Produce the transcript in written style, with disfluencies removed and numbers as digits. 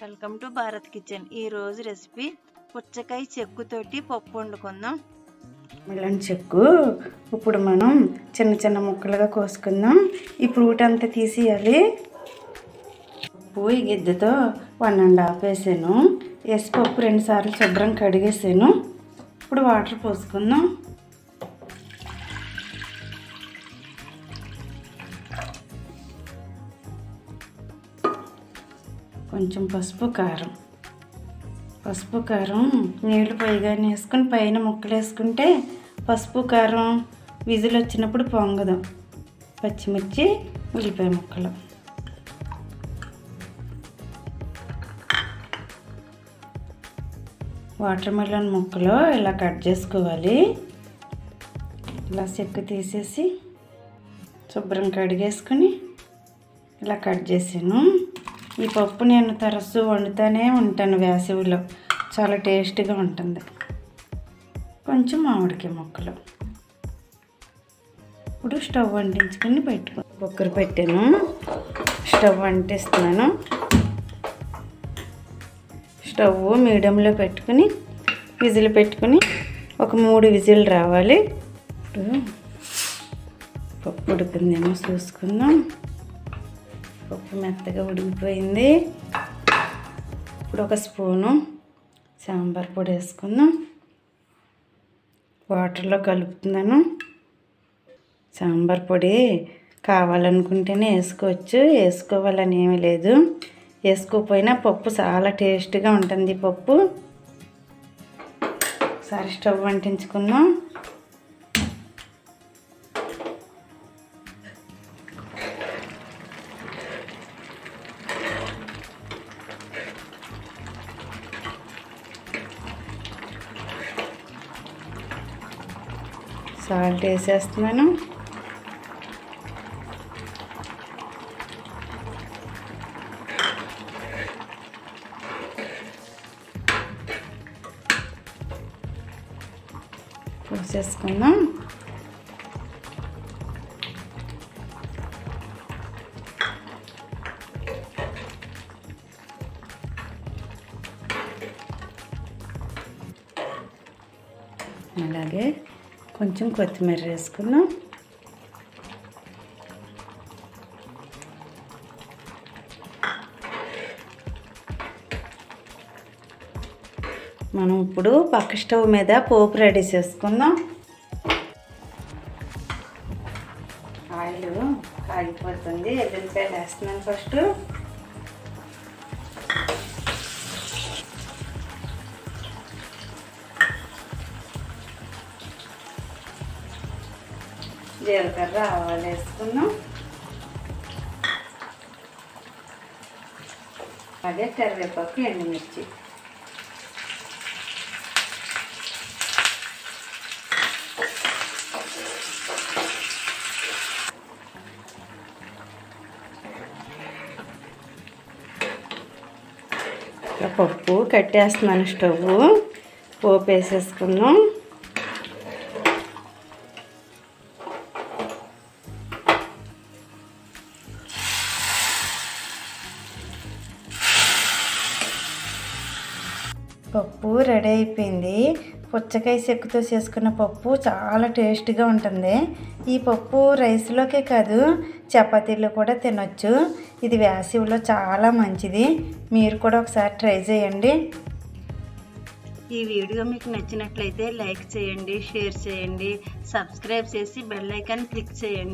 Welcome to Bharat kitchen. ఈ రోజు recipe పుచ్చకాయ చెక్కుతోటి పప్పు వండుకుందాం. మిలన్ చెక్కు ఇప్పుడు మనం చిన్న చిన్న ముక్కలుగా కోసుకుందాం. ఈ ఫ్రూట్ అంతా తీసేయాలి. పప్పు ఈ గిద్దెతో 1.5 వేసాను. వేసి పప్పు 2 సార్లు శుభ్రం కడిగేసాను. ఇప్పుడు వాటర్ పోసుకుందాం. కొంచెం పసుపు కారం నీళ్ళు పైగానే వేసుకొని పైన ముక్కలు వేసుకుంటే పసుపు కారం విజిల్ వచ్చినప్పుడు పొంగదు. పచ్చిమిర్చి ఉల్లిపాయ ముక్కలు, వాటర్ మెలన్ ముక్కలు ఇలా కట్ చేసుకోవాలి. ఇలా చెక్కు తీసేసి శుభ్రం కడిగేసుకొని ఇలా కట్ చేసాను. ఈ పప్పు నేను తరచూ వండుతూనే ఉంటాను. వేసవిలో చాలా టేస్ట్గా ఉంటుంది. కొంచెం మామిడికాయ ముక్కలు. ఇప్పుడు స్టవ్ అంటించుకొని కుక్కర్ పెట్టాను. స్టవ్ అంటిస్తున్నాను. స్టవ్ మీడియంలో పెట్టుకుని విజిల్ పెట్టుకుని ఒక 3 విజిల్ రావాలి. ఇప్పుడు పప్పు ఉడికిందేమో చూసుకుందాం. పప్పు మెత్తగా ఉడికిపోయింది. ఇప్పుడు ఒక స్పూను సాంబార్ పొడి వేసుకుందాం. వాటర్లో కలుపుతున్నాను. సాంబార్ పొడి కావాలనుకుంటేనే వేసుకోవచ్చు, వేసుకోవాలని ఏమీ లేదు. వేసుకోకపోయినా పప్పు చాలా టేస్ట్గా ఉంటుంది. పప్పు ఒకసారి స్టవ్ అంటించుకుందాం. సాల్ట్ వేసేస్తున్నాను. పోసేసుకుందాం. అలాగే కొంచెం కొత్తిమీర వేసుకుందాం. మనం ఇప్పుడు పక్క స్టవ్ మీద పోపు రెడీ చేసుకుందాం. ఆయిల్ కాగిపోతుంది. ఎల్లుల్లిపాయలు వేస్తున్నాను. ఫస్ట్ జీలకర్ర ఆవాలు వేసుకున్నాం. అలాగే కరివేపాకు ఎండుమిర్చి. పప్పు కట్టేస్తున్నాను. స్టవ్ పోపు వేసేసుకున్నాం. పప్పు రెడీ అయిపోయింది. పుచ్చకాయ చెక్కుతో చేసుకున్న పప్పు చాలా టేస్ట్గా ఉంటుంది. ఈ పప్పు రైస్లోకే కాదు చపాతీలో కూడా తినొచ్చు. ఇది వేసవిలో చాలా మంచిది. మీరు కూడా ఒకసారి ట్రై చేయండి. ఈ వీడియో మీకు నచ్చినట్లయితే లైక్ చేయండి, షేర్ చేయండి, సబ్స్క్రైబ్ చేసి బెల్ ఐకాన్ క్లిక్ చేయండి.